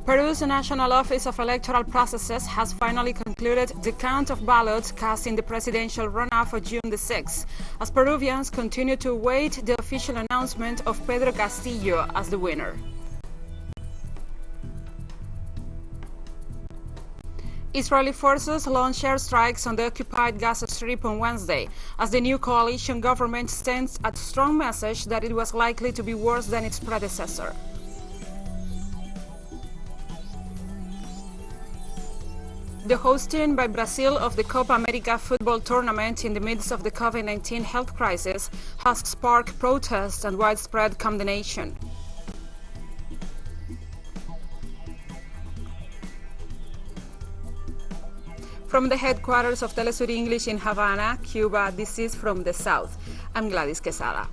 Peru's National Office of Electoral Processes has finally concluded the count of ballots cast in the presidential runoff of June the 6th, as Peruvians continue to await the official announcement of Pedro Castillo as the winner. Israeli forces launched airstrikes on the occupied Gaza Strip on Wednesday, as the new coalition government sends a strong message that it was likely to be worse than its predecessor. The hosting by Brazil of the Copa America Football tournament in the midst of the COVID-19 health crisis has sparked protests and widespread condemnation. From the headquarters of TeleSUR English in Havana, Cuba, this is From the South. I'm Gladys Quesada.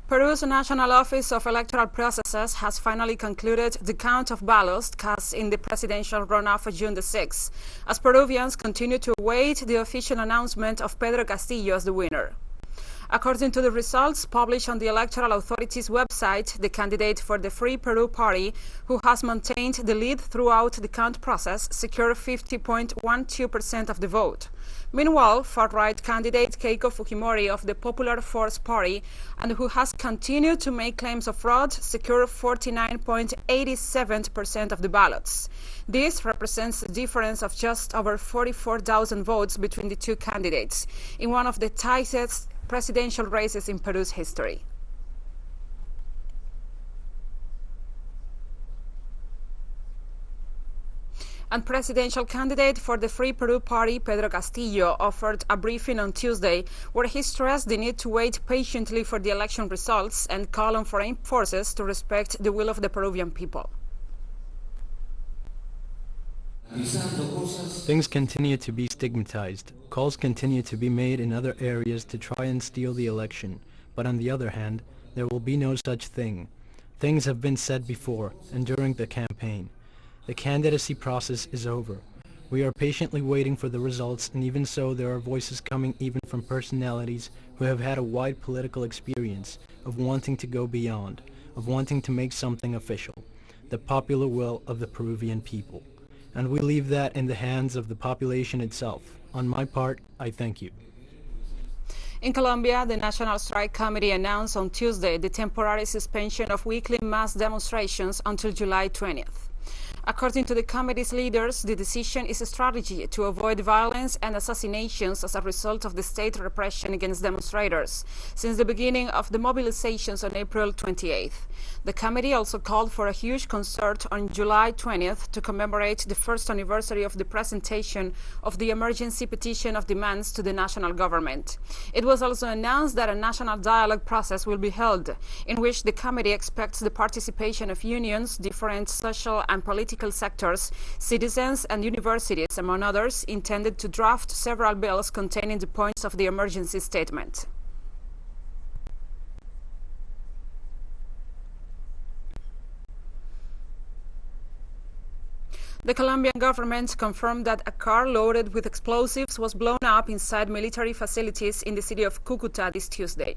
Peru's National Office of Electoral Processes has finally concluded the count of ballots cast in the presidential runoff of June the 6th, as Peruvians continue to await the official announcement of Pedro Castillo as the winner. According to the results published on the Electoral Authority's website, the candidate for the Free Peru Party, who has maintained the lead throughout the count process, secured 50.12% of the vote. Meanwhile, far-right candidate Keiko Fujimori of the Popular Force Party, and who has continued to make claims of fraud, secured 49.87% of the ballots. This represents a difference of just over 44,000 votes between the two candidates, in one of the tightest presidential races in Peru's history. And presidential candidate for the Free Peru Party, Pedro Castillo, offered a briefing on Tuesday where he stressed the need to wait patiently for the election results and call on foreign forces to respect the will of the Peruvian people. Things continue to be stigmatized. Calls continue to be made in other areas to try and steal the election. But on the other hand, there will be no such thing. Things have been said before and during the campaign. The candidacy process is over. We are patiently waiting for the results, and even so, there are voices coming even from personalities who have had a wide political experience of wanting to go beyond, of wanting to make something official, the popular will of the Peruvian people. And we leave that in the hands of the population itself. On my part, I thank you. In Colombia, the National Strike Committee announced on Tuesday the temporary suspension of weekly mass demonstrations until July 20th. According to the committee's leaders, the decision is a strategy to avoid violence and assassinations as a result of the state repression against demonstrators since the beginning of the mobilizations on April 28th. The committee also called for a huge concert on July 20th to commemorate the first anniversary of the presentation of the emergency petition of demands to the national government. It was also announced that a national dialogue process will be held, in which the committee expects the participation of unions, different social and political sectors, citizens and universities, among others, intended to draft several bills containing the points of the emergency statement. The Colombian government confirmed that a car loaded with explosives was blown up inside military facilities in the city of Cúcuta this Tuesday.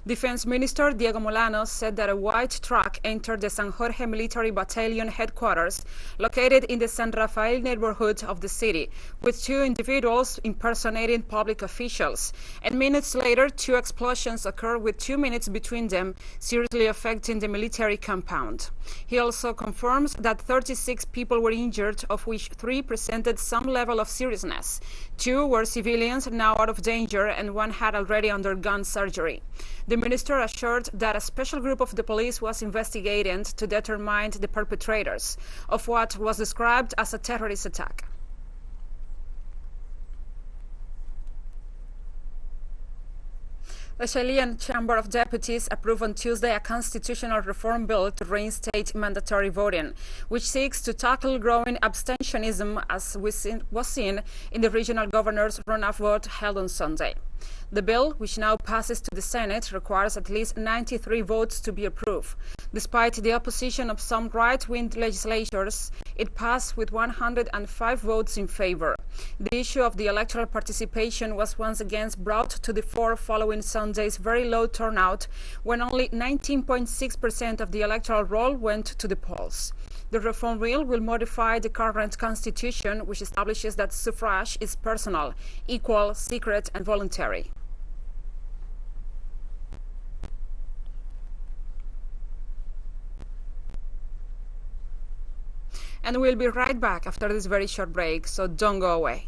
Defense Minister Diego Molano said that a white truck entered the San Jorge Military Battalion headquarters, located in the San Rafael neighborhood of the city, with two individuals impersonating public officials. And minutes later, two explosions occurred with 2 minutes between them, seriously affecting the military compound. He also confirms that 36 people were injured, of which 3 presented some level of seriousness. 2 were civilians now out of danger, and 1 had already undergone surgery. The minister assured that a special group of the police was investigating to determine the perpetrators of what was described as a terrorist attack. The Chilean Chamber of Deputies approved on Tuesday a constitutional reform bill to reinstate mandatory voting, which seeks to tackle growing abstentionism as was seen in the regional governor's runoff vote held on Sunday. The bill, which now passes to the Senate, requires at least 93 votes to be approved. Despite the opposition of some right-wing legislators, It passed with 105 votes in favor. The issue of the electoral participation was once again brought to the fore following Sunday's very low turnout, when only 19.6% of the electoral roll went to the polls. The reform bill will modify the current constitution, which establishes that suffrage is personal, equal, secret, and voluntary. And we'll be right back after this very short break, so don't go away.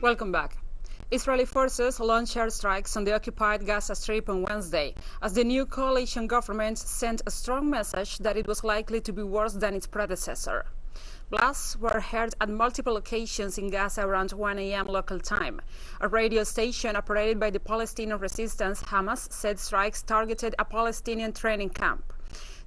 Welcome back. Israeli forces launched airstrikes on the occupied Gaza Strip on Wednesday, as the new coalition government sent a strong message that it was likely to be worse than its predecessor. Blasts were heard at multiple locations in Gaza around 1 a.m. local time. A radio station operated by the Palestinian resistance, Hamas, said strikes targeted a Palestinian training camp.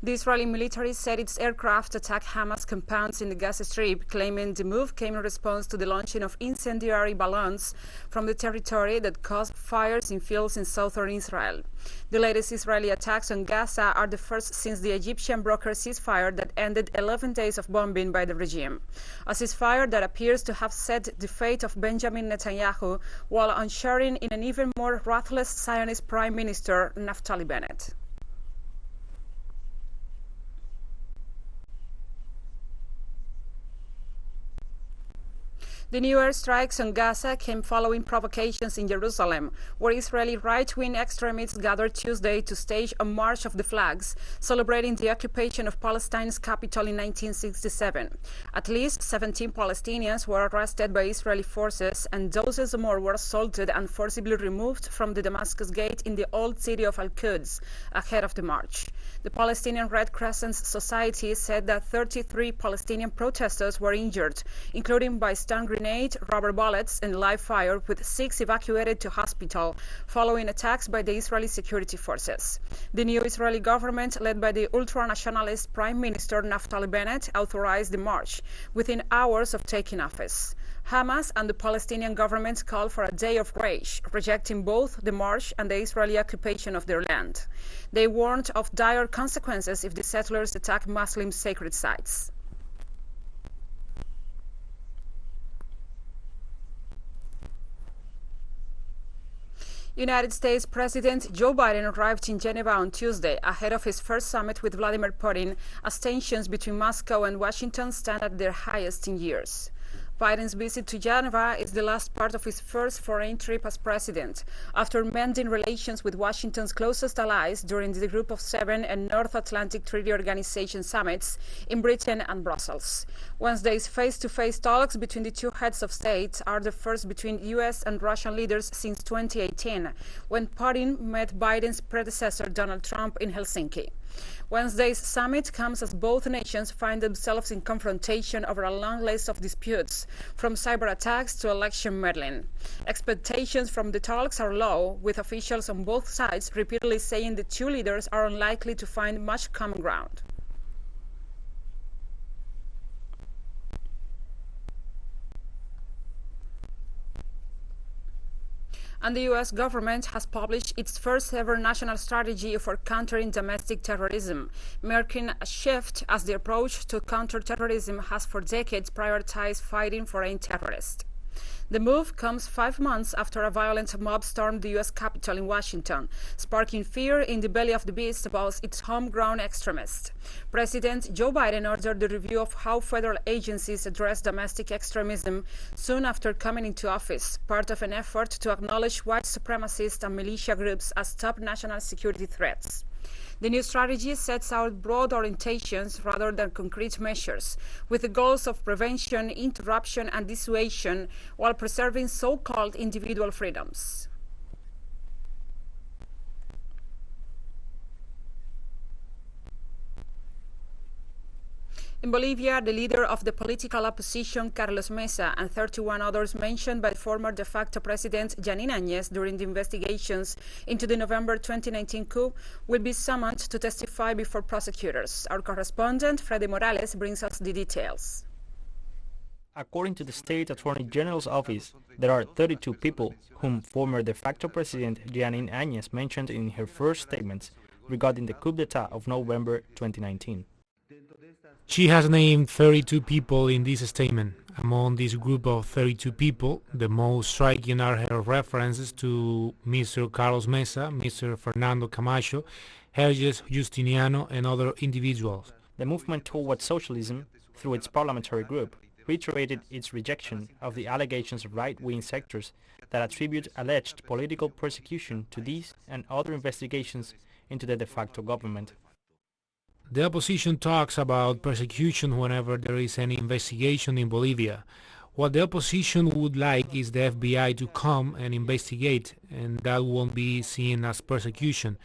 The Israeli military said its aircraft attacked Hamas compounds in the Gaza Strip, claiming the move came in response to the launching of incendiary balloons from the territory that caused fires in fields in southern Israel. The latest Israeli attacks on Gaza are the first since the Egyptian brokered ceasefire that ended 11 days of bombing by the regime. A ceasefire that appears to have set the fate of Benjamin Netanyahu, while ushering in an even more ruthless Zionist Prime Minister, Naftali Bennett. The new airstrikes on Gaza came following provocations in Jerusalem, where Israeli right-wing extremists gathered Tuesday to stage a March of the Flags, celebrating the occupation of Palestine's capital in 1967. At least 17 Palestinians were arrested by Israeli forces, and dozens more were assaulted and forcibly removed from the Damascus Gate in the old city of Al-Quds ahead of the march. The Palestinian Red Crescent Society said that 33 Palestinian protesters were injured, including by stun grenade, rubber bullets, and live fire, with 6 evacuated to hospital following attacks by the Israeli security forces. The new Israeli government, led by the ultra-nationalist Prime Minister Naftali Bennett, authorized the march within hours of taking office. Hamas and the Palestinian government called for a day of rage, rejecting both the march and the Israeli occupation of their land. They warned of dire consequences if the settlers attack Muslim sacred sites. United States President Joe Biden arrived in Geneva on Tuesday ahead of his first summit with Vladimir Putin, as tensions between Moscow and Washington stand at their highest in years. Biden's visit to Geneva is the last part of his first foreign trip as president, after mending relations with Washington's closest allies during the Group of Seven and North Atlantic Treaty Organization summits in Britain and Brussels. Wednesday's face-to-face talks between the two heads of state are the first between U.S. and Russian leaders since 2018, when Putin met Biden's predecessor Donald Trump in Helsinki. Wednesday's summit comes as both nations find themselves in confrontation over a long list of disputes, from cyber attacks to election meddling. Expectations from the talks are low, with officials on both sides repeatedly saying the two leaders are unlikely to find much common ground. And the U.S. government has published its first ever national strategy for countering domestic terrorism, marking a shift as the approach to counterterrorism has for decades prioritized fighting foreign terrorists. The move comes 5 months after a violent mob stormed the U.S. Capitol in Washington, sparking fear in the belly of the beast about its homegrown extremists. President Joe Biden ordered the review of how federal agencies address domestic extremism soon after coming into office, part of an effort to acknowledge white supremacist and militia groups as top national security threats. The new strategy sets out broad orientations rather than concrete measures, with the goals of prevention, interruption, and dissuasion, while preserving so-called individual freedoms. In Bolivia, the leader of the political opposition, Carlos Mesa, and 31 others mentioned by former de facto President Yanin Áñez during the investigations into the November 2019 coup will be summoned to testify before prosecutors. Our correspondent, Freddy Morales, brings us the details. According to the State Attorney General's office, there are 32 people whom former de facto President Yanin Áñez mentioned in her first statements regarding the coup d'etat of November 2019. She has named 32 people in this statement. Among this group of 32 people, the most striking are her references to Mr. Carlos Mesa, Mr. Fernando Camacho, Herges Justiniano, and other individuals. The movement towards socialism, through its parliamentary group, reiterated its rejection of the allegations of right-wing sectors that attribute alleged political persecution to these and other investigations into the de facto government. The opposition talks about persecution whenever there is any investigation in Bolivia. What the opposition would like is the FBI to come and investigate, and that won't be seen as persecution.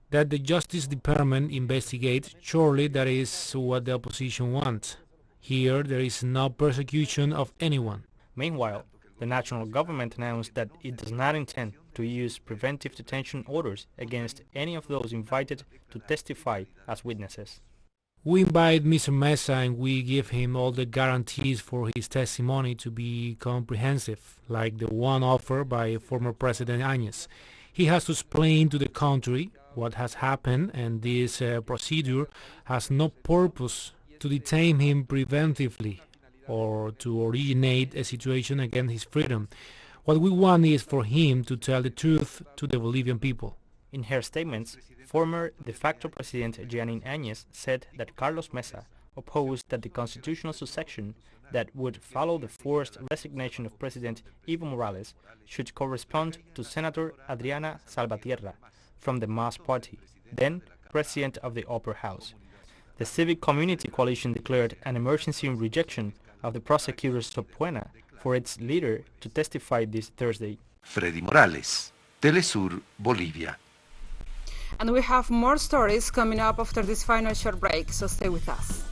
That the Justice Department investigate, surely that is what the opposition wants. Here there is no persecution of anyone. Meanwhile, the national government announced that it does not intend to use preventive detention orders against any of those invited to testify as witnesses. We invite Mr. Mesa and we give him all the guarantees for his testimony to be comprehensive, like the one offered by former President Áñez. He has to explain to the country what has happened, and this procedure has no purpose to detain him preventively or to originate a situation against his freedom. What we want is for him to tell the truth to the Bolivian people. In her statements, former de facto President Yanin Áñez said that Carlos Mesa opposed that the constitutional succession that would follow the forced resignation of President Evo Morales should correspond to Senator Adriana Salvatierra from the MAS party, then President of the Upper House. The Civic Community Coalition declared an emergency in rejection of the prosecutor's subpoena for its leader to testify this Thursday. Freddy Morales, TeleSUR, Bolivia. And we have more stories coming up after this final short break, so stay with us.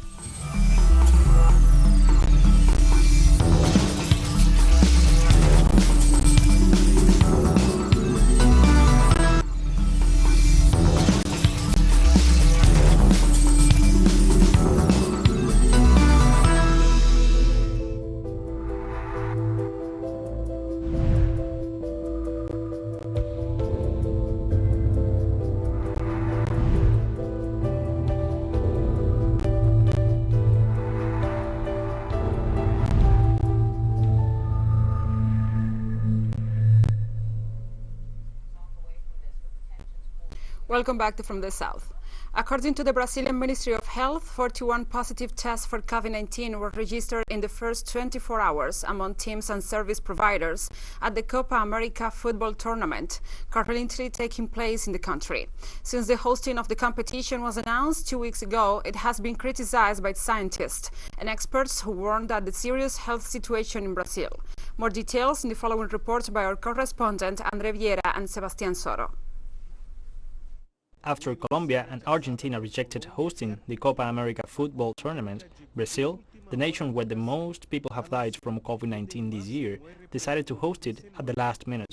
Welcome back to From the South. According to the Brazilian Ministry of Health, 41 positive tests for COVID-19 were registered in the first 24 hours among teams and service providers at the Copa America Football tournament, currently taking place in the country. Since the hosting of the competition was announced 2 weeks ago, it has been criticized by scientists and experts who warned that the serious health situation in Brazil. More details in the following report by our correspondent André Vieira and Sebastián Soro. After Colombia and Argentina rejected hosting the Copa America Football tournament, Brazil, the nation where the most people have died from COVID-19 this year, decided to host it at the last minute.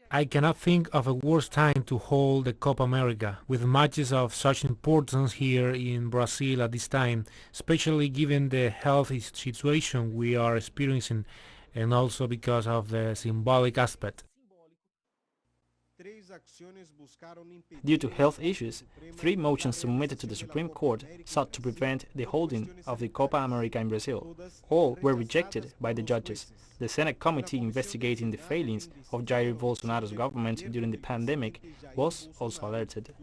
I cannot think of a worse time to hold the Copa America, with matches of such importance here in Brazil at this time, especially given the health situation we are experiencing, and also because of the symbolic aspect. Due to health issues, 3 motions submitted to the Supreme Court sought to prevent the holding of the Copa America in Brazil. All were rejected by the judges. The Senate committee investigating the failings of Jair Bolsonaro's government during the pandemic was also alerted.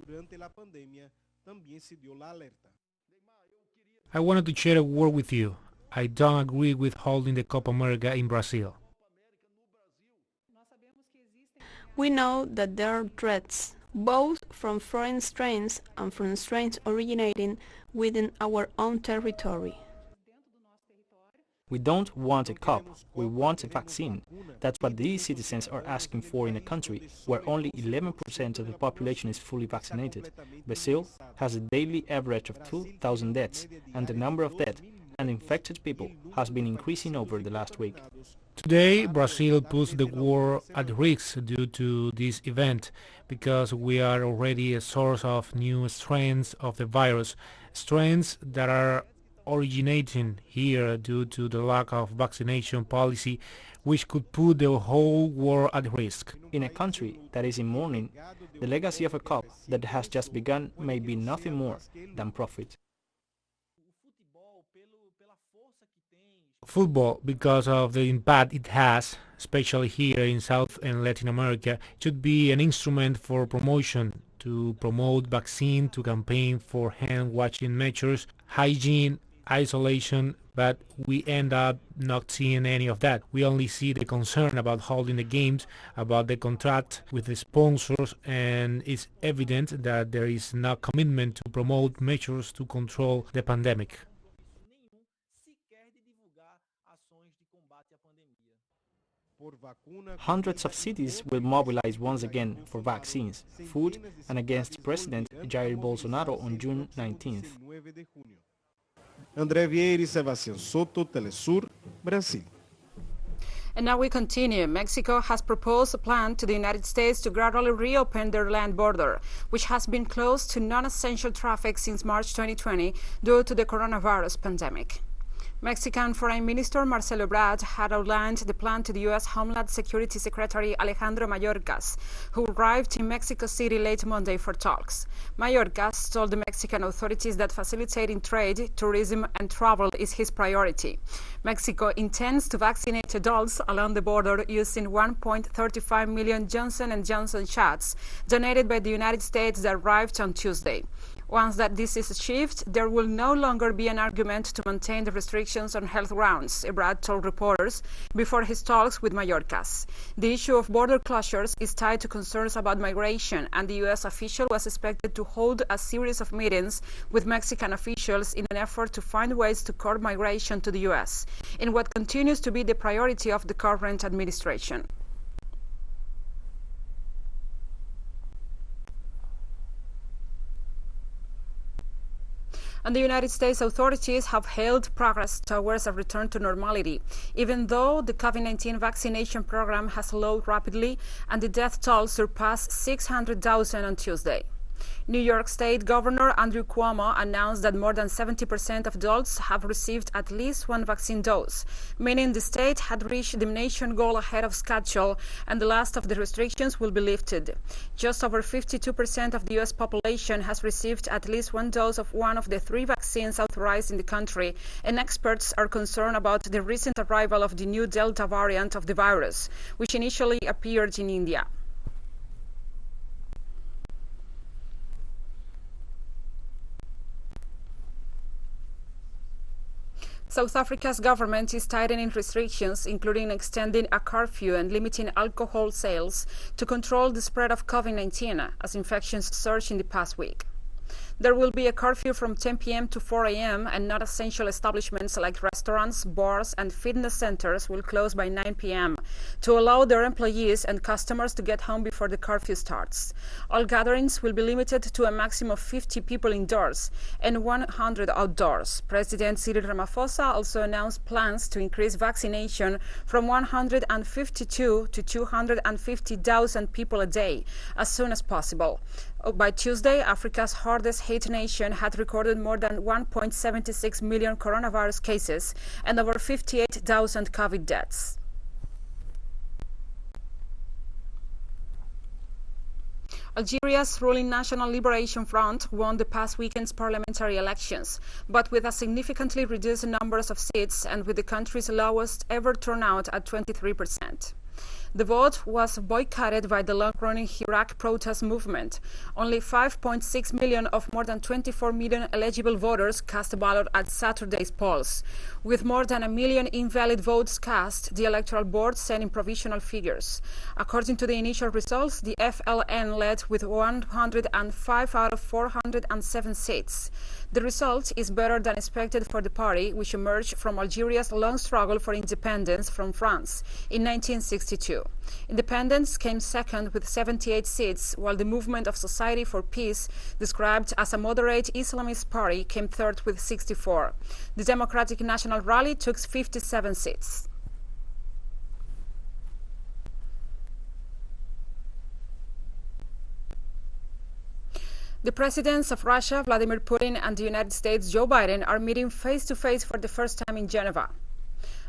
I wanted to share a word with you. I don't agree with holding the Copa America in Brazil. We know that there are threats, both from foreign strains and from strains originating within our own territory. We don't want a cup, we want a vaccine. That's what these citizens are asking for in a country where only 11% of the population is fully vaccinated. Brazil has a daily average of 2,000 deaths, and the number of dead and infected people has been increasing over the last week. Today, Brazil puts the world at risk due to this event because we are already a source of new strains of the virus, strains that are originating here due to the lack of vaccination policy, which could put the whole world at risk. In a country that is in mourning, the legacy of a cup that has just begun may be nothing more than profit. Football, because of the impact it has, especially here in South and Latin America, should be an instrument for promotion, to promote vaccine, to campaign for hand-washing measures, hygiene, isolation, but we end up not seeing any of that. We only see the concern about holding the games, about the contract with the sponsors, and it's evident that there is no commitment to promote measures to control the pandemic. Hundreds of cities will mobilize once again for vaccines, food, and against President Jair Bolsonaro on June 19th. André Vieira e Sebastião Soto, TeleSUR, Brasil. And now we continue. Mexico has proposed a plan to the United States to gradually reopen their land border, which has been closed to non-essential traffic since March 2020 due to the coronavirus pandemic. Mexican Foreign Minister Marcelo Ebrard had outlined the plan to the U.S. Homeland Security Secretary Alejandro Mayorkas, who arrived in Mexico City late Monday for talks. Mayorkas told the Mexican authorities that facilitating trade, tourism, and travel is his priority. Mexico intends to vaccinate adults along the border using 1.35 million Johnson & Johnson shots donated by the United States that arrived on Tuesday. Once that this is achieved, there will no longer be an argument to maintain the restrictions on health grounds, Ebrard told reporters before his talks with Mayorkas. The issue of border closures is tied to concerns about migration, and the U.S. official was expected to hold a series of meetings with Mexican officials in an effort to find ways to curb migration to the U.S., in what continues to be the priority of the current administration. And the United States authorities have hailed progress towards a return to normality, even though the COVID-19 vaccination program has slowed rapidly and the death toll surpassed 600,000 on Tuesday. New York State Governor Andrew Cuomo announced that more than 70% of adults have received at least one vaccine dose, meaning the state had reached the nation goal ahead of schedule and the last of the restrictions will be lifted. Just over 52% of the U.S. population has received at least one dose of one of the 3 vaccines authorized in the country, and experts are concerned about the recent arrival of the new Delta variant of the virus, which initially appeared in India. South Africa's government is tightening restrictions, including extending a curfew and limiting alcohol sales to control the spread of COVID-19 as infections surged in the past week. There will be a curfew from 10 p.m. to 4 a.m. and non-essential establishments like restaurants, bars, and fitness centers will close by 9 p.m. to allow their employees and customers to get home before the curfew starts. All gatherings will be limited to a maximum of 50 people indoors and 100 outdoors. President Cyril Ramaphosa also announced plans to increase vaccination from 152 to 250,000 people a day as soon as possible. By Tuesday, Africa's hardest-hit nation had recorded more than 1.76 million coronavirus cases and over 58,000 COVID deaths. Algeria's ruling National Liberation Front won the past weekend's parliamentary elections, but with a significantly reduced number of seats and with the country's lowest ever turnout at 23%. The vote was boycotted by the long-running Iraq protest movement. Only 5.6 million of more than 24 million eligible voters cast a ballot at Saturday's polls. With more than 1 million invalid votes cast, the electoral board said in provisional figures. According to the initial results, the FLN led with 105 out of 407 seats. The result is better than expected for the party, which emerged from Algeria's long struggle for independence from France in 1962. Independence came second with 78 seats, while the Movement of Society for Peace, described as a moderate Islamist party, came third with 64. The Democratic National Rally took 57 seats. The presidents of Russia, Vladimir Putin, and the United States, Joe Biden, are meeting face-to-face for the first time in Geneva.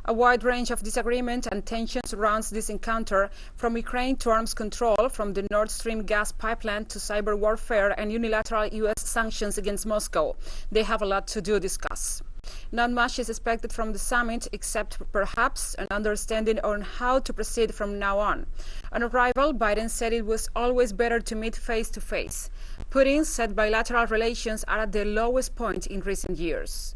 A wide range of disagreement and tension surrounds this encounter, from Ukraine to arms control, from the Nord Stream gas pipeline to cyber warfare and unilateral U.S. sanctions against Moscow. They have a lot to discuss. Not much is expected from the summit, except perhaps an understanding on how to proceed from now on. On arrival, Biden said it was always better to meet face-to-face. Putin said bilateral relations are at their lowest point in recent years.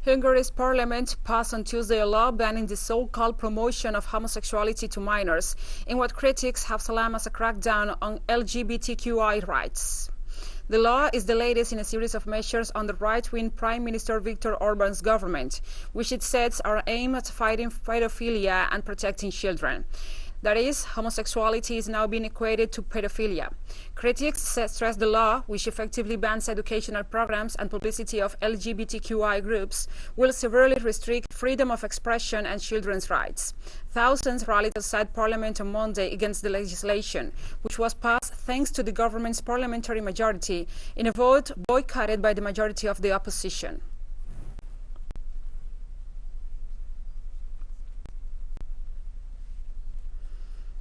Hungary's parliament passed on Tuesday a law banning the so-called promotion of homosexuality to minors, in what critics have slammed as a crackdown on LGBTQI rights. The law is the latest in a series of measures on the right-wing Prime Minister Viktor Orban's government, which it says are aimed at fighting pedophilia and protecting children. That is, homosexuality is now being equated to pedophilia. Critics stress the law, which effectively bans educational programs and publicity of LGBTQI groups, will severely restrict freedom of expression and children's rights. Thousands rallied outside Parliament on Monday against the legislation, which was passed thanks to the government's parliamentary majority in a vote boycotted by the majority of the opposition.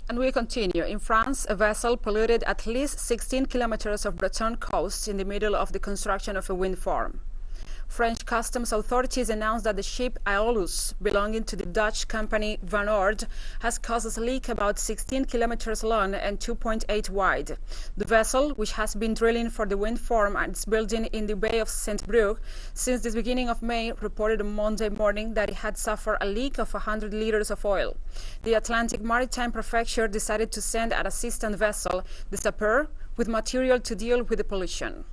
And we continue. In France, a vessel polluted at least 16 kilometers of Breton coast in the middle of the construction of a wind farm. French customs authorities announced that the ship Aeolus, belonging to the Dutch company Van Oord, has caused a leak about 16 kilometers long and 2.8 wide. The vessel, which has been drilling for the wind farm and its building in the Bay of Saint-Brieuc since the beginning of May, reported on Monday morning that it had suffered a leak of 100 liters of oil. The Atlantic Maritime Prefecture decided to send an assistant vessel, the SAPEUR, with material to deal with the pollution.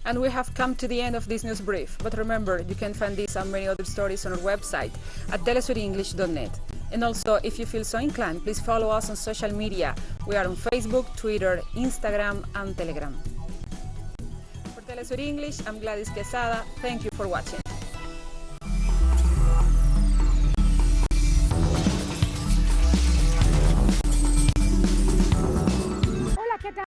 And we have come to the end of this news brief. But remember, you can find this and many other stories on our website at telesurenglish.net. And also, if you feel so inclined, please follow us on social media. We are on Facebook, Twitter, Instagram, and Telegram. For TeleSUR English, I'm Gladys Quesada. Thank you for watching.